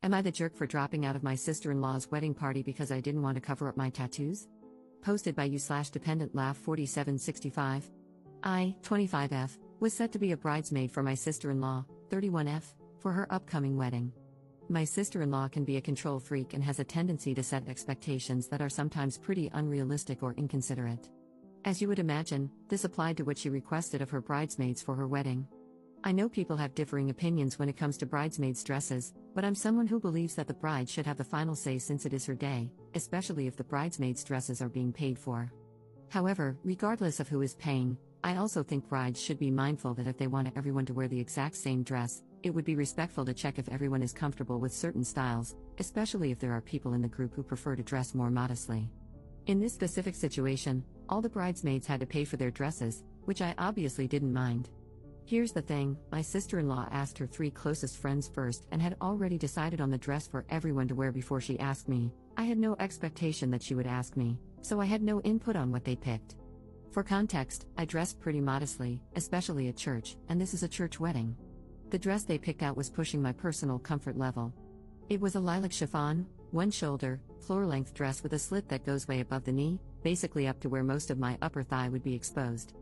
Am I the jerk for dropping out of my sister-in-law's wedding party because I didn't want to cover up my tattoos? Posted by you/dependent laugh 4765. I, 25F, was set to be a bridesmaid for my sister-in-law, 31F, for her upcoming wedding. My sister-in-law can be a control freak and has a tendency to set expectations that are sometimes pretty unrealistic or inconsiderate. As you would imagine, this applied to what she requested of her bridesmaids for her wedding. I know people have differing opinions when it comes to bridesmaids' dresses, but I'm someone who believes that the bride should have the final say since it is her day, especially if the bridesmaids' dresses are being paid for. However, regardless of who is paying, I also think brides should be mindful that if they want everyone to wear the exact same dress, it would be respectful to check if everyone is comfortable with certain styles, especially if there are people in the group who prefer to dress more modestly. In this specific situation, all the bridesmaids had to pay for their dresses, which I obviously didn't mind. Here's the thing, my sister-in-law asked her 3 closest friends first and had already decided on the dress for everyone to wear before she asked me. I had no expectation that she would ask me, so I had no input on what they picked. For context, I dressed pretty modestly, especially at church, and this is a church wedding. The dress they picked out was pushing my personal comfort level. It was a lilac chiffon, one-shoulder, floor-length dress with a slit that goes way above the knee, basically up to where most of my upper thigh would be exposed.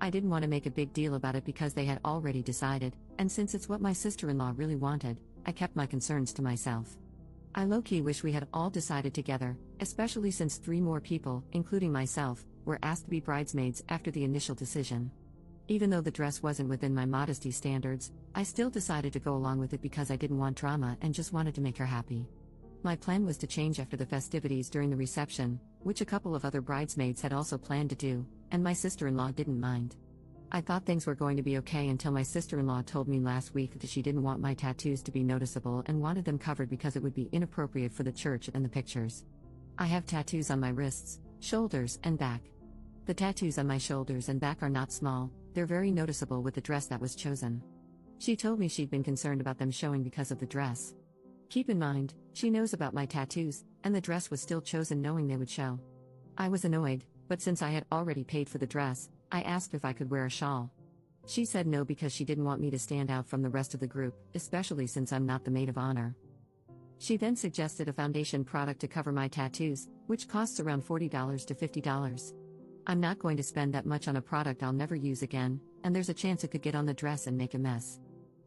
I didn't want to make a big deal about it because they had already decided, and since it's what my sister-in-law really wanted, I kept my concerns to myself. I low-key wish we had all decided together, especially since 3 more people, including myself, were asked to be bridesmaids after the initial decision. Even though the dress wasn't within my modesty standards, I still decided to go along with it because I didn't want drama and just wanted to make her happy. My plan was to change after the festivities during the reception, which a couple of other bridesmaids had also planned to do, and my sister-in-law didn't mind. I thought things were going to be okay until my sister-in-law told me last week that she didn't want my tattoos to be noticeable and wanted them covered because it would be inappropriate for the church and the pictures. I have tattoos on my wrists, shoulders, and back. The tattoos on my shoulders and back are not small, they're very noticeable with the dress that was chosen. She told me she'd been concerned about them showing because of the dress. Keep in mind, she knows about my tattoos, and the dress was still chosen knowing they would show. I was annoyed, but since I had already paid for the dress, I asked if I could wear a shawl. She said no because she didn't want me to stand out from the rest of the group, especially since I'm not the maid of honor. She then suggested a foundation product to cover my tattoos, which costs around $40 to $50. I'm not going to spend that much on a product I'll never use again, and there's a chance it could get on the dress and make a mess.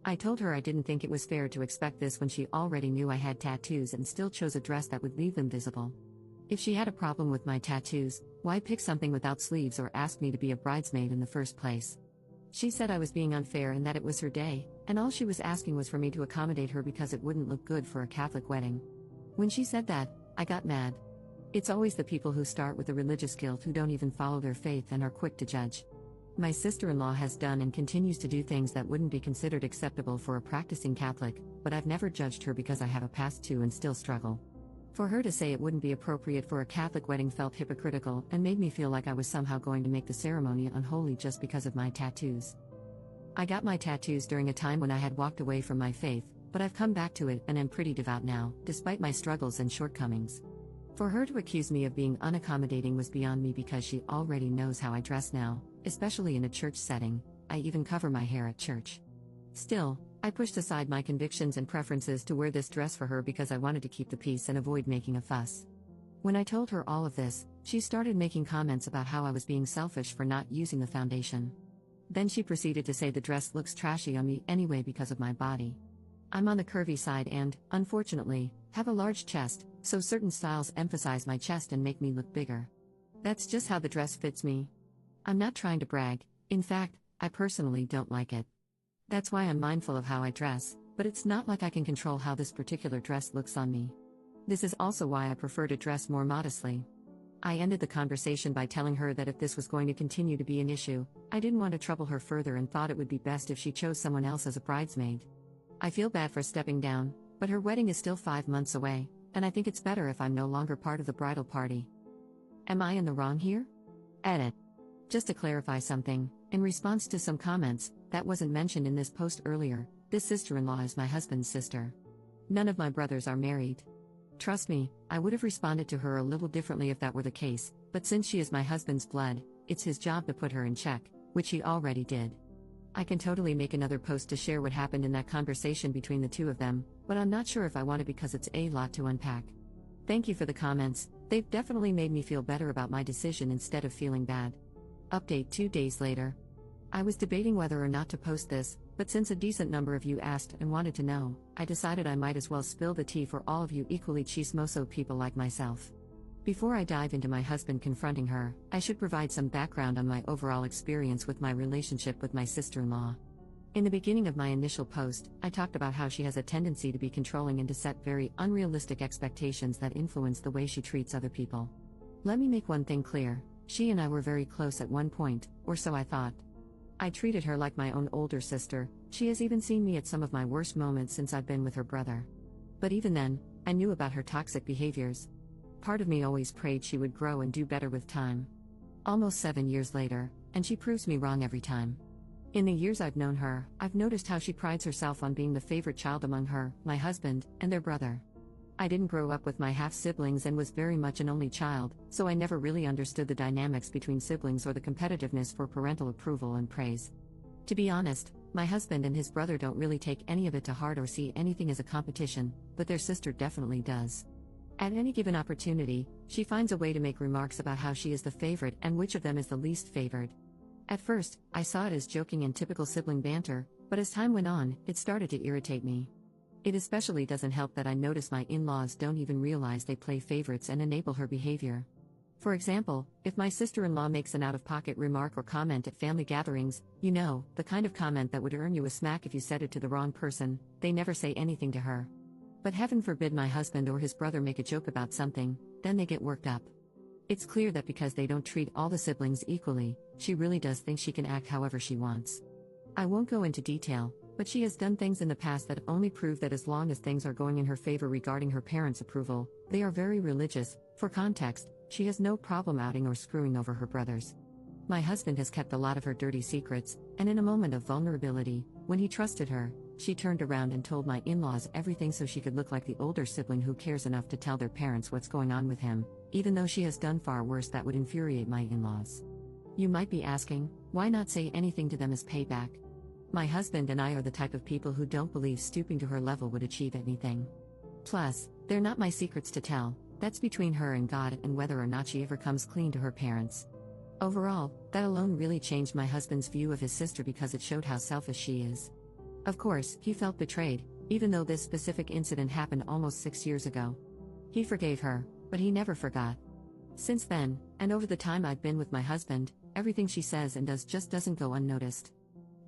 I told her I didn't think it was fair to expect this when she already knew I had tattoos and still chose a dress that would leave them visible. If she had a problem with my tattoos, why pick something without sleeves or ask me to be a bridesmaid in the first place? She said I was being unfair and that it was her day, and all she was asking was for me to accommodate her because it wouldn't look good for a Catholic wedding. When she said that, I got mad. It's always the people who start with the religious guilt who don't even follow their faith and are quick to judge. My sister-in-law has done and continues to do things that wouldn't be considered acceptable for a practicing Catholic, but I've never judged her because I have a past too and still struggle. For her to say it wouldn't be appropriate for a Catholic wedding felt hypocritical and made me feel like I was somehow going to make the ceremony unholy just because of my tattoos. I got my tattoos during a time when I had walked away from my faith, but I've come back to it and am pretty devout now, despite my struggles and shortcomings. For her to accuse me of being unaccommodating was beyond me because she already knows how I dress now, especially in a church setting. I even cover my hair at church. Still, I pushed aside my convictions and preferences to wear this dress for her because I wanted to keep the peace and avoid making a fuss. When I told her all of this, she started making comments about how I was being selfish for not using the foundation. Then she proceeded to say the dress looks trashy on me anyway because of my body. I'm on the curvy side and, unfortunately, have a large chest, so certain styles emphasize my chest and make me look bigger. That's just how the dress fits me. I'm not trying to brag, in fact, I personally don't like it. That's why I'm mindful of how I dress, but it's not like I can control how this particular dress looks on me. This is also why I prefer to dress more modestly. I ended the conversation by telling her that if this was going to continue to be an issue, I didn't want to trouble her further and thought it would be best if she chose someone else as a bridesmaid. I feel bad for stepping down, but her wedding is still 5 months away, and I think it's better if I'm no longer part of the bridal party. Am I in the wrong here? Edit. Just to clarify something, in response to some comments that wasn't mentioned in this post earlier, this sister-in-law is my husband's sister. None of my brothers are married. Trust me, I would have responded to her a little differently if that were the case, but since she is my husband's blood, it's his job to put her in check, which he already did. I can totally make another post to share what happened in that conversation between the two of them, but I'm not sure if I want to because it's a lot to unpack. Thank you for the comments, they've definitely made me feel better about my decision instead of feeling bad. Update 2 days later. I was debating whether or not to post this, but since a decent number of you asked and wanted to know, I decided I might as well spill the tea for all of you equally chismoso people like myself. Before I dive into my husband confronting her, I should provide some background on my overall experience with my relationship with my sister-in-law. In the beginning of my initial post, I talked about how she has a tendency to be controlling and to set very unrealistic expectations that influence the way she treats other people. Let me make one thing clear, she and I were very close at one point, or so I thought. I treated her like my own older sister, she has even seen me at some of my worst moments since I've been with her brother. But even then, I knew about her toxic behaviors. Part of me always prayed she would grow and do better with time. Almost 7 years later, and she proves me wrong every time. In the years I've known her, I've noticed how she prides herself on being the favorite child among her, my husband, and their brother. I didn't grow up with my half-siblings and was very much an only child, so I never really understood the dynamics between siblings or the competitiveness for parental approval and praise. To be honest, my husband and his brother don't really take any of it to heart or see anything as a competition, but their sister definitely does. At any given opportunity, she finds a way to make remarks about how she is the favorite and which of them is the least favored. At first, I saw it as joking and typical sibling banter, but as time went on, it started to irritate me. It especially doesn't help that I notice my in-laws don't even realize they play favorites and enable her behavior. For example, if my sister-in-law makes an out-of-pocket remark or comment at family gatherings, you know, the kind of comment that would earn you a smack if you said it to the wrong person, they never say anything to her. But heaven forbid my husband or his brother make a joke about something, then they get worked up. It's clear that because they don't treat all the siblings equally, she really does think she can act however she wants. I won't go into detail, but she has done things in the past that only prove that as long as things are going in her favor regarding her parents' approval, they are very religious. For context, she has no problem outing or screwing over her brothers. My husband has kept a lot of her dirty secrets, and in a moment of vulnerability, when he trusted her, she turned around and told my in-laws everything so she could look like the older sibling who cares enough to tell their parents what's going on with him, even though she has done far worse that would infuriate my in-laws. You might be asking, why not say anything to them as payback? My husband and I are the type of people who don't believe stooping to her level would achieve anything. Plus, they're not my secrets to tell, that's between her and God and whether or not she ever comes clean to her parents. Overall, that alone really changed my husband's view of his sister because it showed how selfish she is. Of course, he felt betrayed, even though this specific incident happened almost 6 years ago. He forgave her, but he never forgot. Since then, and over the time I've been with my husband, everything she says and does just doesn't go unnoticed.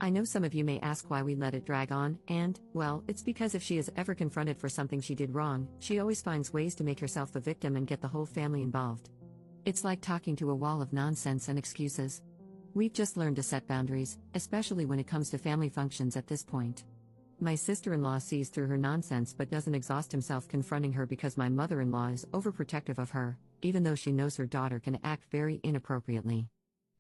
I know some of you may ask why we let it drag on, and, well, it's because if she is ever confronted for something she did wrong, she always finds ways to make herself the victim and get the whole family involved. It's like talking to a wall of nonsense and excuses. We've just learned to set boundaries, especially when it comes to family functions at this point. My sister-in-law sees through her nonsense but doesn't exhaust himself confronting her because my mother-in-law is overprotective of her, even though she knows her daughter can act very inappropriately.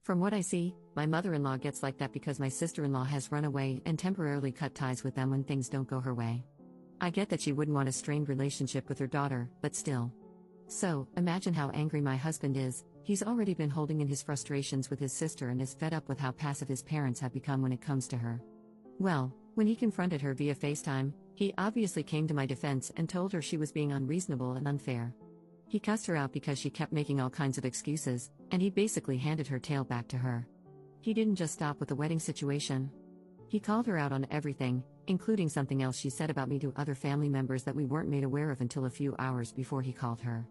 From what I see, my mother-in-law gets like that because my sister-in-law has run away and temporarily cut ties with them when things don't go her way. I get that she wouldn't want a strained relationship with her daughter, but still. So, imagine how angry my husband is. He's already been holding in his frustrations with his sister and is fed up with how passive his parents have become when it comes to her. Well, when he confronted her via FaceTime, he obviously came to my defense and told her she was being unreasonable and unfair. He cussed her out because she kept making all kinds of excuses, and he basically handed her tail back to her. He didn't just stop with the wedding situation. He called her out on everything, including something else she said about me to other family members that we weren't made aware of until a few hours before he called her.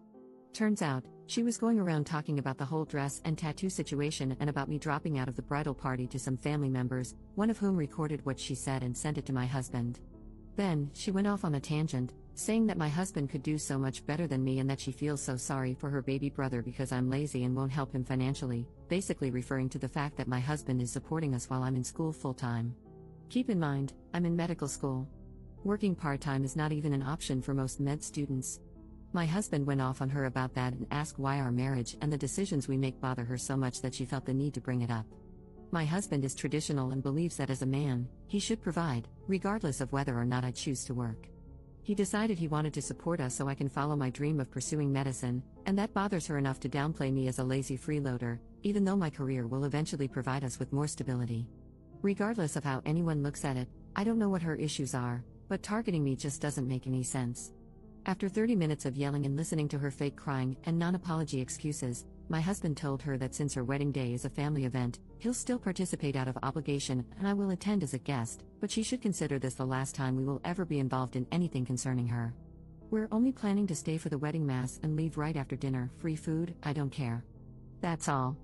Turns out, she was going around talking about the whole dress and tattoo situation and about me dropping out of the bridal party to some family members, one of whom recorded what she said and sent it to my husband. Then, she went off on a tangent, saying that my husband could do so much better than me and that she feels so sorry for her baby brother because I'm lazy and won't help him financially, basically referring to the fact that my husband is supporting us while I'm in school full-time. Keep in mind, I'm in medical school. Working part-time is not even an option for most med students. My husband went off on her about that and asked why our marriage and the decisions we make bother her so much that she felt the need to bring it up. My husband is traditional and believes that as a man, he should provide, regardless of whether or not I choose to work. He decided he wanted to support us so I can follow my dream of pursuing medicine, and that bothers her enough to downplay me as a lazy freeloader, even though my career will eventually provide us with more stability. Regardless of how anyone looks at it, I don't know what her issues are, but targeting me just doesn't make any sense. After 30 minutes of yelling and listening to her fake crying and non-apology excuses, my husband told her that since her wedding day is a family event, he'll still participate out of obligation and I will attend as a guest, but she should consider this the last time we will ever be involved in anything concerning her. We're only planning to stay for the wedding mass and leave right after dinner, free food, I don't care. That's all.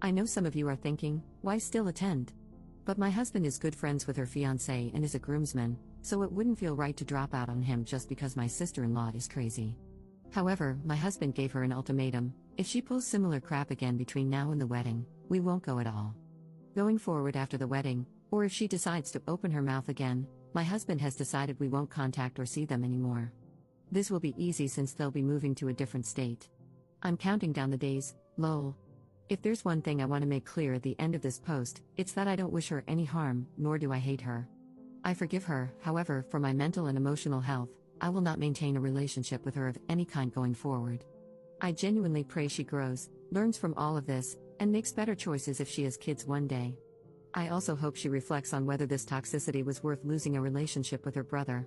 I know some of you are thinking, why still attend? But my husband is good friends with her fiancé and is a groomsman, so it wouldn't feel right to drop out on him just because my sister-in-law is crazy. However, my husband gave her an ultimatum: if she pulls similar crap again between now and the wedding, we won't go at all. Going forward after the wedding, or if she decides to open her mouth again, my husband has decided we won't contact or see them anymore. This will be easy since they'll be moving to a different state. I'm counting down the days, lol. If there's one thing I want to make clear at the end of this post, it's that I don't wish her any harm, nor do I hate her. I forgive her, however, for my mental and emotional health, I will not maintain a relationship with her of any kind going forward. I genuinely pray she grows, learns from all of this, and makes better choices if she has kids one day. I also hope she reflects on whether this toxicity was worth losing a relationship with her brother.